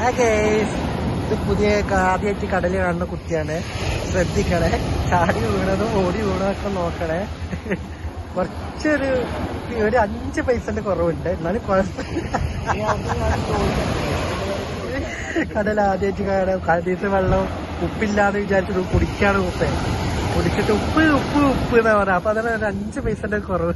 ഇത് പുതിയ ആദ്യമായിട്ട് കടലിൽ കാണുന്ന കുട്ടിയാണ്. ശ്രദ്ധിക്കണേ, ചാടി വീണതും ഓടി വീണതൊക്കെ നോക്കണേ. കുറച്ചൊരു 5 പൈസന്റെ കുറവുണ്ട്, എന്നാലും കുഴപ്പമില്ല. കടൽ ആദ്യമായിട്ട് കാണാൻ കടീത്തെ വെള്ളം ഉപ്പില്ലാന്ന് വിചാരിച്ചിട്ട് കുടിക്കാണ് കുടിച്ചിട്ട് ഉപ്പ് ഉപ്പ് ഉപ്പ് എന്നാ പറയാ. അപ്പൊ അതിന് 5 പൈസന്റെ കുറവ്.